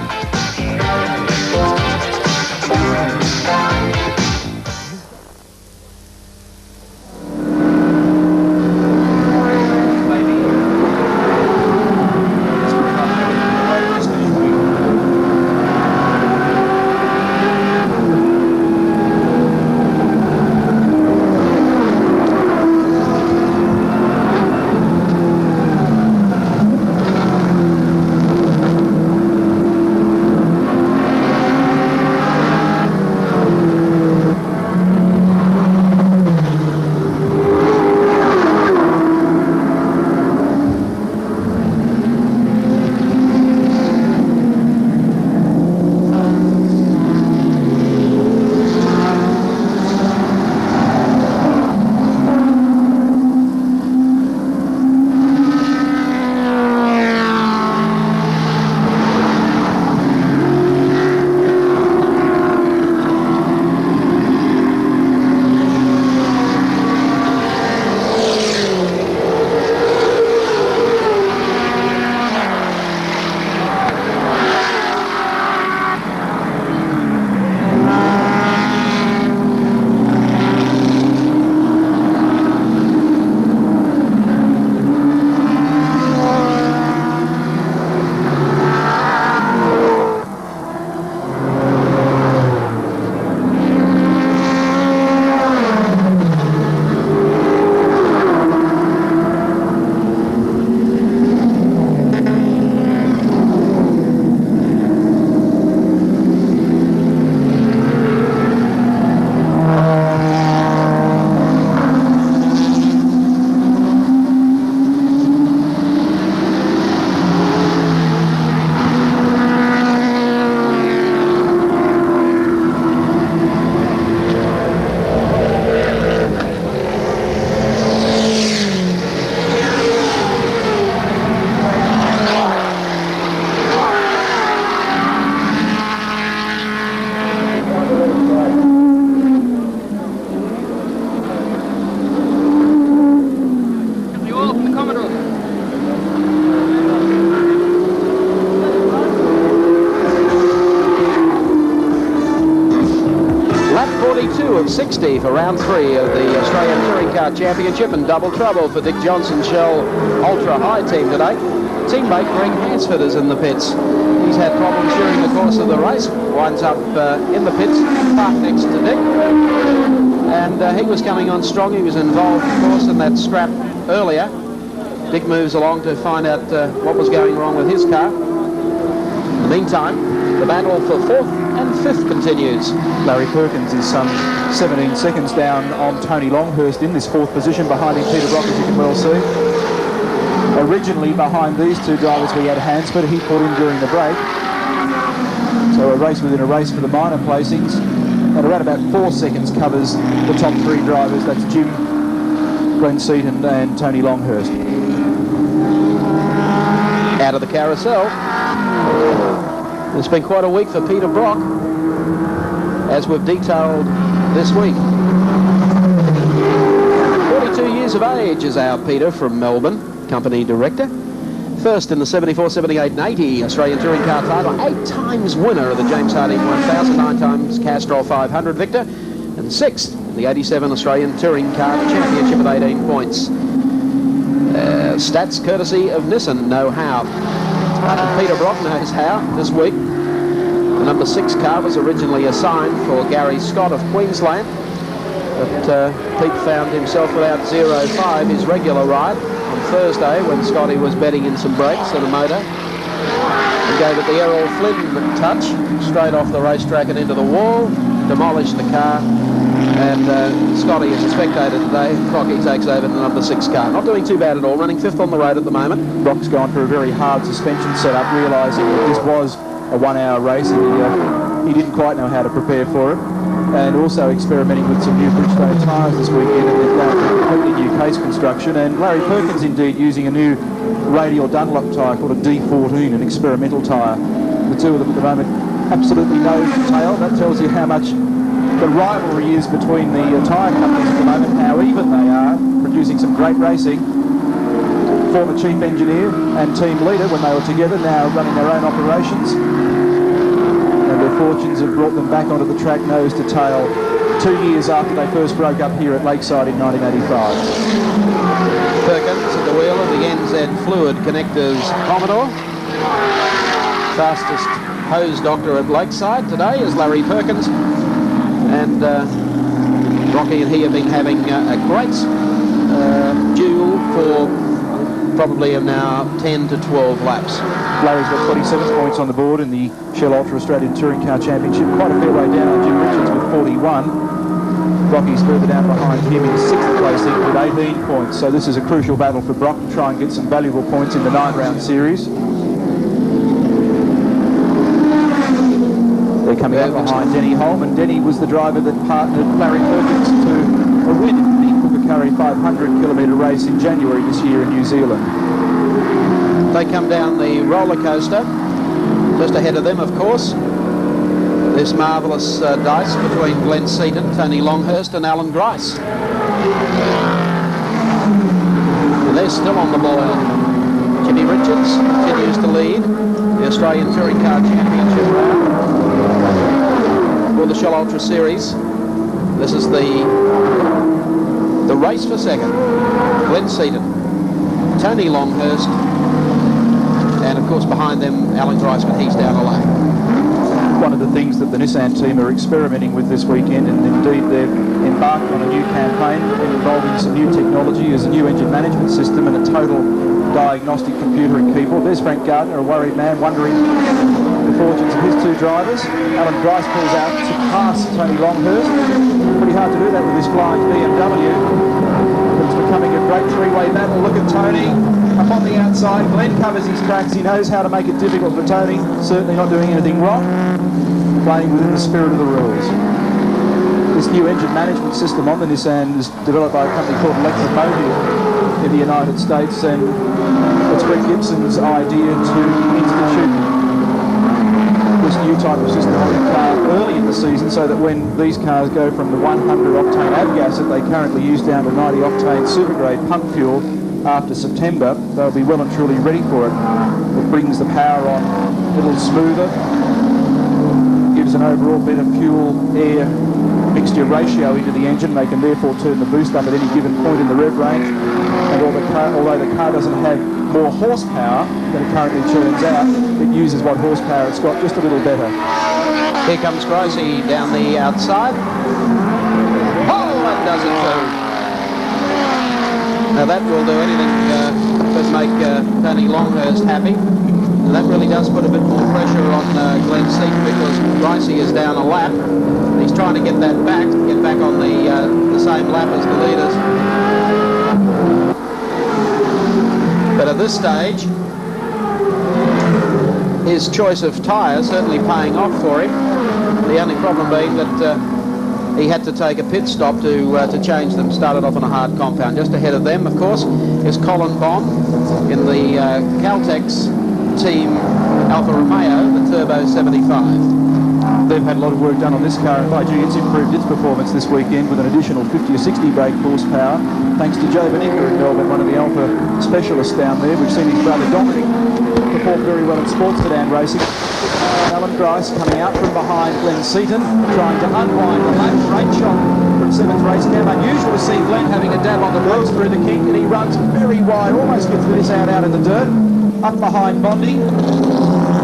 of 60 for round 3 of the Australian Touring Car Championship, and double trouble for Dick Johnson's Shell Ultra High team today. Teammate Greg Hansford is in the pits. He's had problems during the course of the race. Winds up in the pits, parked next to Dick. And he was coming on strong. He was involved, of course, in that scrap earlier. Dick moves along to find out what was going wrong with his car. In the meantime, the battle for 4th and 5th continues. Larry Perkins is some 17 seconds down on Tony Longhurst in this 4th position, behind him Peter Brock, as you can well see. Originally behind these two drivers we had Hansford. He put in during the break. So a race within a race for the minor placings. And around about 4 seconds covers the top 3 drivers. That's Jim, Glenn Seton and Tony Longhurst. Out of the carousel. It's been quite a week for Peter Brock, as we've detailed this week. 42 years of age is our Peter from Melbourne, company director. First in the 74, 78 and 80 Australian Touring Car title, 8 times winner of the James Harding 1000, 9 times Castrol 500 victor, and 6th in the 87 Australian Touring Car Championship at 18 points. Stats courtesy of Nissan Know How. And Peter Brock knows how this week. The number 6 car was originally assigned for Gary Scott of Queensland, but Pete found himself without 0.5, his regular ride, on Thursday when Scotty was bedding in some brakes and a motor. He gave it the Errol Flynn touch, straight off the racetrack and into the wall, demolished the car, and Scotty is a spectator today. Crocky takes over the number 6 car. Not doing too bad at all, running 5th on the road at the moment. Brock's gone for a very hard suspension setup, realising that this was a 1-hour race, and he didn't quite know how to prepare for it. And also experimenting with some new Bridgestone tyres this weekend, and they've gone for a completely new case construction. And Larry Perkins indeed using a new radial Dunlop tyre called a D14, an experimental tyre. The two of them at the moment absolutely nose to tail. That tells you how much the rivalry is between the tyre companies at the moment, how even they are, producing some great racing. Former chief engineer and team leader when they were together, now running their own operations. And their fortunes have brought them back onto the track nose to tail 2 years after they first broke up here at Lakeside in 1985. Perkins at the wheel of the NZ Fluid Connectors Commodore. Fastest hose doctor at Lakeside today is Larry Perkins. And Rocky and he have been having a great duel for probably now 10 to 12 laps. Larry's got 27 points on the board in the Shell Ultra Australian Touring Car Championship. Quite a fair way down on Jim Richards with 41. Rocky's further down behind him in 6th placing with 18 points. So this is a crucial battle for Brock to try and get some valuable points in the 9-round series. They're coming up behind Denny Holman. Denny was the driver that partnered Larry Perkins to a win in the Kukakari 500-kilometre race in January this year in New Zealand. They come down the roller coaster. Just ahead of them, of course, this marvellous dice between Glenn Seton, Tony Longhurst and Allan Grice. And they're still on the boil. Jimmy Richards continues to lead the Australian Touring Car Championship round for the Shell Ultra Series. This is the race for second. Glenn Seton, Tony Longhurst, and of course behind them Allan Grice, but he's down a lane. One of the things that the Nissan team are experimenting with this weekend, and indeed they've embarked on a new campaign involving some new technology, is a new engine management system and a total diagnostic computer and keyboard. There's Frank Gardner, a worried man, wondering the fortunes of his two drivers. Allan Grice pulls out to pass Tony Longhurst. Pretty hard to do that with this flying BMW. It's becoming a great three-way battle. Look at Tony up on the outside. Glenn covers his tracks. He knows how to make it difficult for Tony. Certainly not doing anything wrong. Playing within the spirit of the rules. This new engine management system on the Nissan is developed by a company called Locomotive in the United States, and it's Greg Gibson's idea to institute this new type of system on the car early in the season, so that when these cars go from the 100 octane avgas that they currently use down to 90 octane supergrade pump fuel after September, they'll be well and truly ready for it. It brings the power on a little smoother, gives an overall better fuel air mixture ratio into the engine. They can therefore turn the boost up at any given point in the rev range. And although the car doesn't have more horsepower than it currently churns out, it uses what horsepower it's got just a little better. Here comes Grice down the outside. Oh, that does it too. Now that will do anything but make Tony Longhurst happy. And that really does put a bit more pressure on Glenn Seton, because Grice is down a lap. He's trying to get that back, get back on the same lap as the leaders. But at this stage, his choice of tyres certainly paying off for him. The only problem being that he had to take a pit stop to change them. Started off on a hard compound. Just ahead of them, of course, is Colin Bond in the Caltex Team Alfa Romeo, the Turbo 75. They've had a lot of work done on this car, and by gee, it's improved its performance this weekend with an additional 50 or 60 brake horsepower, thanks to Joe Beninka in Melbourne, one of the Alfa specialists down there. We've seen his brother Dominic perform very well in sports sedan racing. Allan Grice coming out from behind Glenn Seton, trying to unwind the lap. Great shot from Seven's race cam. Unusual to see Glenn having a dab on the brakes through the kink, and he runs very wide, almost gets this out in the dirt, up behind Bondi.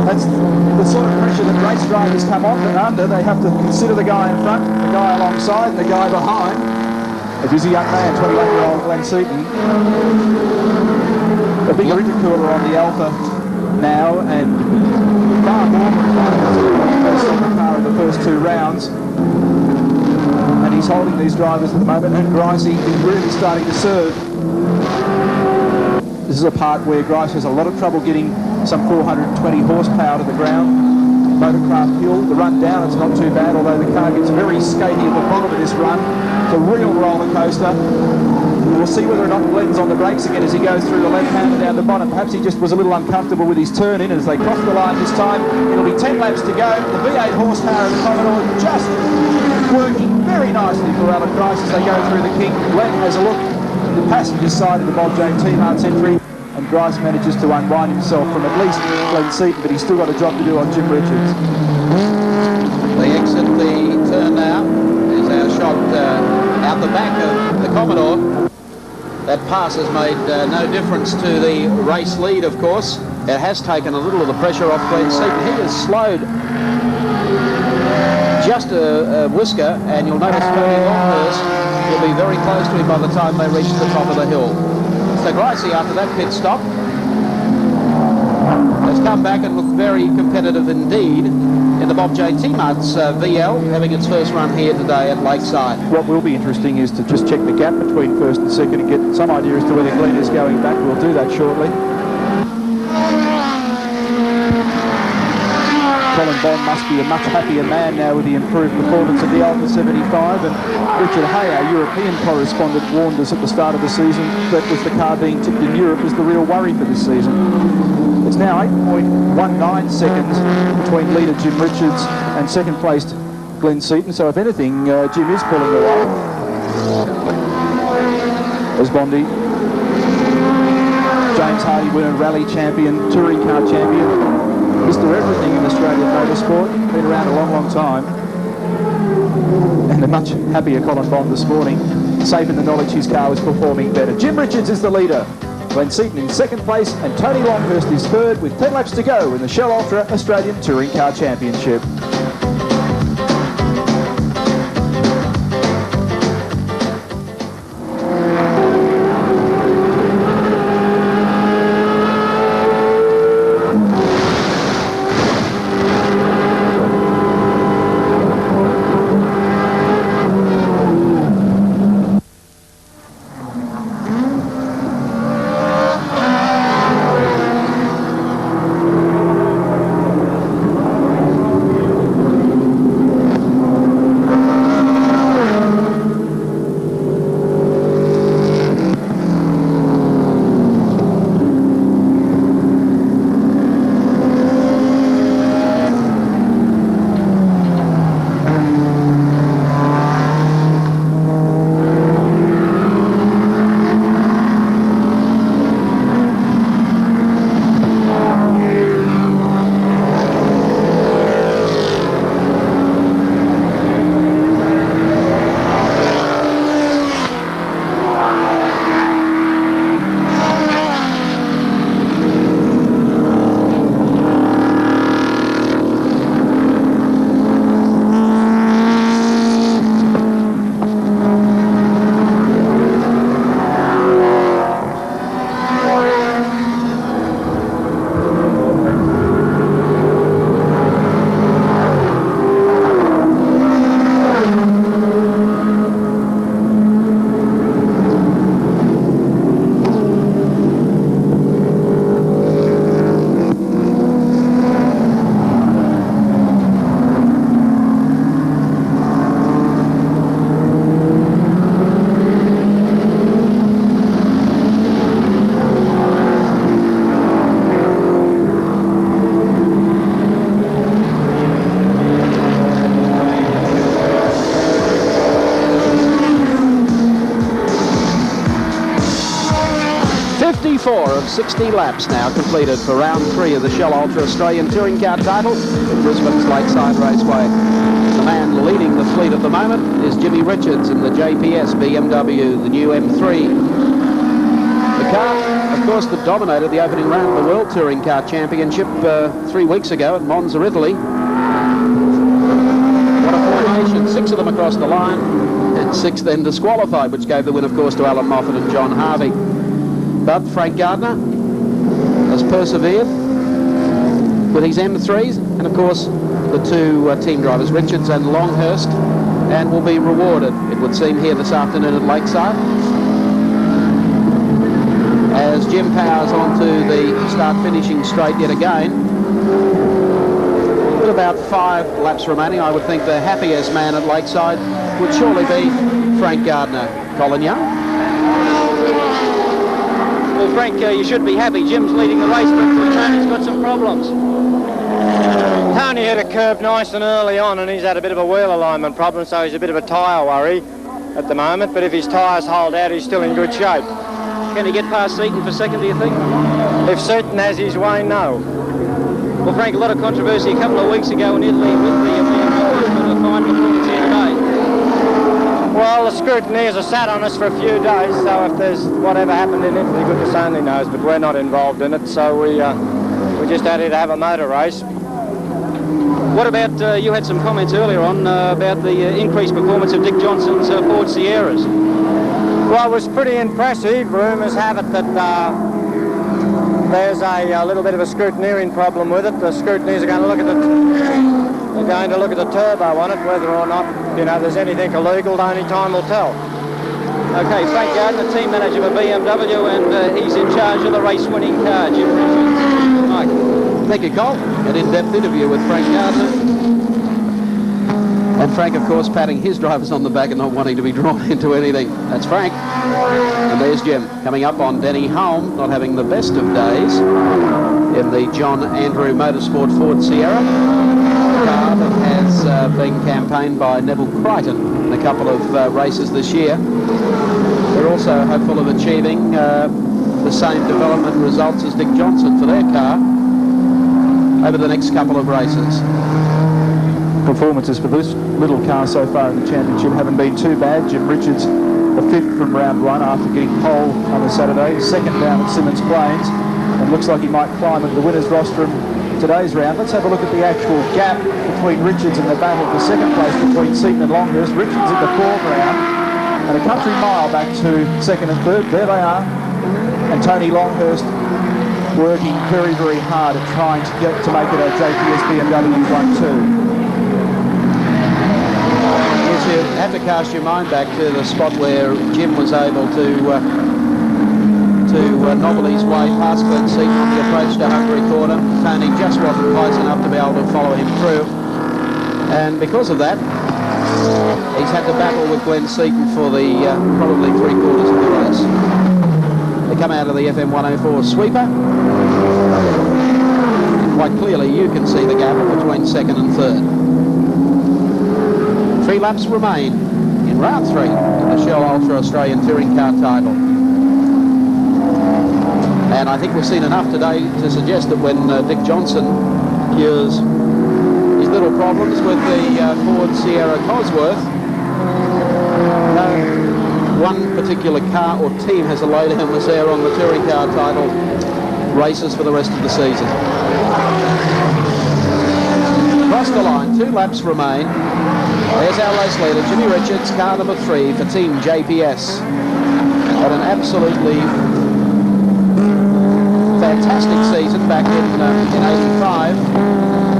That's the sort of pressure that race drivers come on and under. They have to consider the guy in front, the guy alongside, and the guy behind. A dizzy young man, 21-year-old Glenn Seton. A bigger intercooler on the Alfa now, and far more first on the car in the first two rounds. And he's holding these drivers at the moment, and Grice is really starting to serve. This is a part where Grice has a lot of trouble getting some 420 horsepower to the ground. Motorcraft hill, the run down, it's not too bad, although the car gets very skaty at the bottom of this run. It's a real roller coaster. We'll see whether or not Glenn's on the brakes again as he goes through the left-hander down the bottom. Perhaps he just was a little uncomfortable with his turn in as they cross the line this time. It'll be 10 laps to go. The V8 horsepower of the Commodore just working very nicely for Allan Grice as they go through the kink. Glenn has a look at the passenger side of the Bob J. T-Mart's entry, and Grice manages to unwind himself from at least Glenn Seton, but he's still got a job to do on Jim Richards. They exit the turn now. There's our shot out the back of the Commodore. That pass has made no difference to the race lead, of course. It has taken a little of the pressure off Glenn Seton. He has slowed just a whisker, and you'll notice Tony Longhurst will be very close to him by the time they reach the top of the hill. So Grice, after that pit stop, has come back and looked very competitive indeed in the Bob J. T-Mart's VL, having its first run here today at Lakeside. What will be interesting is to just check the gap between first and second and get some idea as to whether Glenn is going back. We'll do that shortly. Colin Bond must be a much happier man now with the improved performance of the Alfa 75, and Richard Hay, our European correspondent, warned us at the start of the season that with the car being tipped in Europe is the real worry for this season. It's now 8.19 seconds between leader Jim Richards and second placed Glenn Seton, so if anything, Jim is pulling away. As Bondi, James Hardy winner, rally champion, touring car champion, Mr. Everything in Australian motorsport, been around a long, long time. And a much happier Colin Bond this morning, safe in the knowledge his car was performing better. Jim Richards is the leader, Glenn Seton in second place, and Tony Longhurst is third with 10 laps to go in the Shell Ultra Australian Touring Car Championship. 54 of 60 laps now completed for round 3 of the Shell Ultra Australian Touring Car title at Brisbane's Lakeside Raceway. The man leading the fleet at the moment is Jimmy Richards in the JPS BMW, the new M3. The car, of course, that dominated the opening round of the World Touring Car Championship 3 weeks ago at Monza, Italy. What a formation, 6 of them across the line, and 6 then disqualified, which gave the win, of course, to Alan Moffat and John Harvey. But Frank Gardner has persevered with his M3s, and of course the 2 team drivers, Richards and Longhurst, and will be rewarded, it would seem, here this afternoon at Lakeside, as Jim powers onto the start-finishing straight yet again. With about 5 laps remaining, I would think the happiest man at Lakeside would surely be Frank Gardner. Colin Young? Well, Frank, you should be happy. Jim's leading the race, but Tony's got some problems. Tony hit a curb nice and early on, and he's had a bit of a wheel alignment problem, so he's a bit of a tyre worry at the moment, but if his tyres hold out, he's still in good shape. Can he get past Seton for second, do you think? If Seton has his way, no. Well, Frank, a lot of controversy a couple of weeks ago in Italy with the fine performance here today. Well, the scrutineers are sat on us for a few days, so if there's whatever happened in Italy, goodness only knows, but we're not involved in it, so we just had to have a motor race. What about, you had some comments earlier on about the increased performance of Dick Johnson's Ford Sierras. Well, it was pretty impressive. Rumours have it that there's a little bit of a scrutineering problem with it. The scrutineers are going to look at the turbo on it, whether or not, you know, there's anything illegal. Only time will tell. Okay, Frank Gardner, team manager for BMW, and he's in charge of the race-winning car, Jim Richards. Mike. Thank you, Cole. An in-depth interview with Frank Gardner. And Frank, of course, patting his drivers on the back and not wanting to be drawn into anything. That's Frank. And there's Jim coming up on Denny Holm, not having the best of days in the John Andrew Motorsport Ford Sierra, a car that has been campaigned by Neville Crichton in a couple of races this year. They're also hopeful of achieving the same development results as Dick Johnson for their car over the next couple of races. Performances for this little car so far in the championship haven't been too bad. Jim Richards, the 5th from round 1 after getting pole on the Saturday, 2nd down at Simmons Plains, and looks like he might climb into the winners roster in today's round. Let's have a look at the actual gap between Richards and the battle for 2nd place between Seton and Longhurst. Richards in the 4th round, and a country mile back to 2nd and 3rd. There they are. And Tony Longhurst working very, very hard at trying to get to make it a JPS BMW 1-2. You have to cast your mind back to the spot where Jim was able to nobble his way past Glen Seton on the approach to Hungary Corner. Tony just wasn't close enough to be able to follow him through, and because of that he's had to battle with Glen Seton for the probably 3/4 of the race. They come out of the FM 104 sweeper. Quite clearly you can see the gap between 2nd and 3rd. 3 laps remain in round 3 of the Shell Ultra Australian Touring Car title. And I think we've seen enough today to suggest that when Dick Johnson cures his little problems with the Ford Sierra Cosworth, no one particular car or team has a lowdown was there on the Touring Car title races for the rest of the season. Across the line, 2 laps remain. There's our race leader, Jimmy Richards, car number 3 for Team JPS. Had an absolutely fantastic season back in 85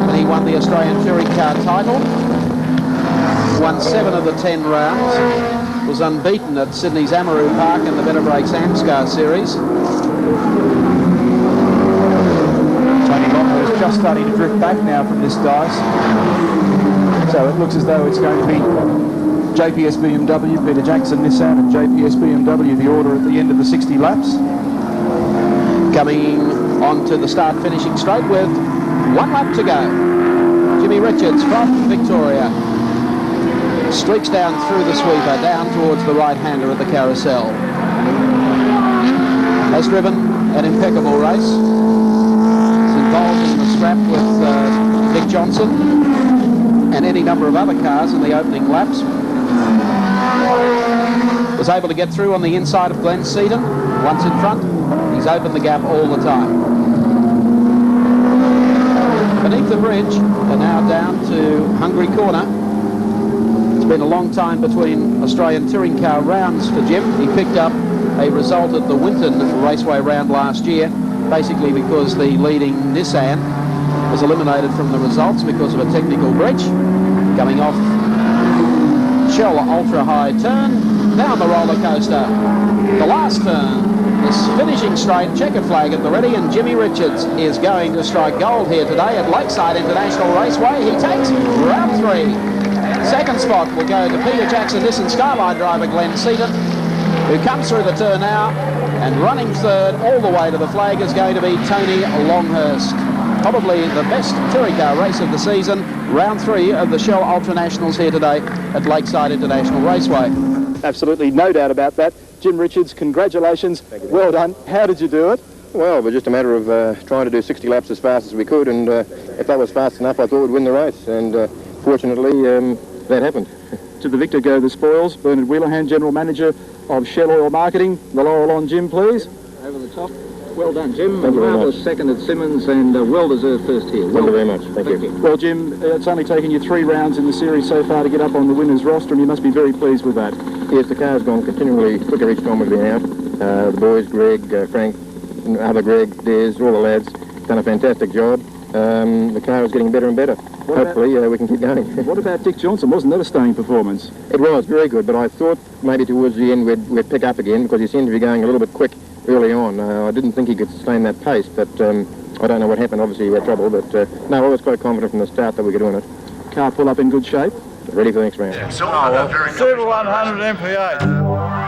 when he won the Australian Touring Car title. Won 7 of the 10 rounds. Was unbeaten at Sydney's Amaru Park in the Better Brakes Amscar Series. Tony Longhurst just starting to drift back now from this dice. So it looks as though it's going to be JPS BMW, Peter Jackson Nissan, and JPS BMW, the order at the end of the 60 laps. Coming on to the start-finishing straight with 1 lap to go. Jimmy Richards from Victoria streaks down through the sweeper, down towards the right-hander of the carousel. Has driven an impeccable race. He's involved in the scrap with Dick Johnson and any number of other cars in the opening laps. Was able to get through on the inside of Glenn Seton. Once in front, he's opened the gap all the time. Beneath the bridge, they're now down to Hungry Corner. It's been a long time between Australian touring car rounds for Jim. He picked up a result at the Winton Raceway round last year, basically because the leading Nissan was eliminated from the results because of a technical breach. Coming off Shell Ultra High turn, down the roller coaster. The last turn, this finishing straight, checkered flag at the ready, and Jimmy Richards is going to strike gold here today at Lakeside International Raceway. He takes round 3. Second spot will go to Peter Jackson, Nissan Skyline driver Glenn Seton, who comes through the turn now, and running third all the way to the flag is going to be Tony Longhurst. Probably the best touring car race of the season, round 3 of the Shell Ultra Nationals here today at Lakeside International Raceway. Absolutely no doubt about that. Jim Richards, congratulations. Well done. How did you do it? Well, it was just a matter of trying to do 60 laps as fast as we could, and if that was fast enough, I thought we'd win the race, and fortunately, that happened. To the victor go the spoils. Bernard Wheelerhan, General Manager of Shell Oil Marketing. The laurel on Jim, please. Over the top. Well done, Jim. Thank you very Marvellous much. second at Simmons, and well-deserved first here. Thank you very much. Thank you. Well, Jim, it's only taken you 3 rounds in the series so far to get up on the winner's roster, and you must be very pleased with that. Yes, the car's gone continually quicker each time we've been out. The boys, Greg, Frank, other Greg, Des, all the lads, done a fantastic job. The car is getting better and better. Hopefully we can keep going. What about Dick Johnson? Wasn't that a stunning performance? It was very good, but I thought maybe towards the end we'd pick up again because he seemed to be going a little bit quick early on. I didn't think he could sustain that pace, but I don't know what happened. Obviously he had trouble, but no, I was quite confident from the start that we could win it. Car pull up in good shape? Ready for the next round. Super 100 MP8.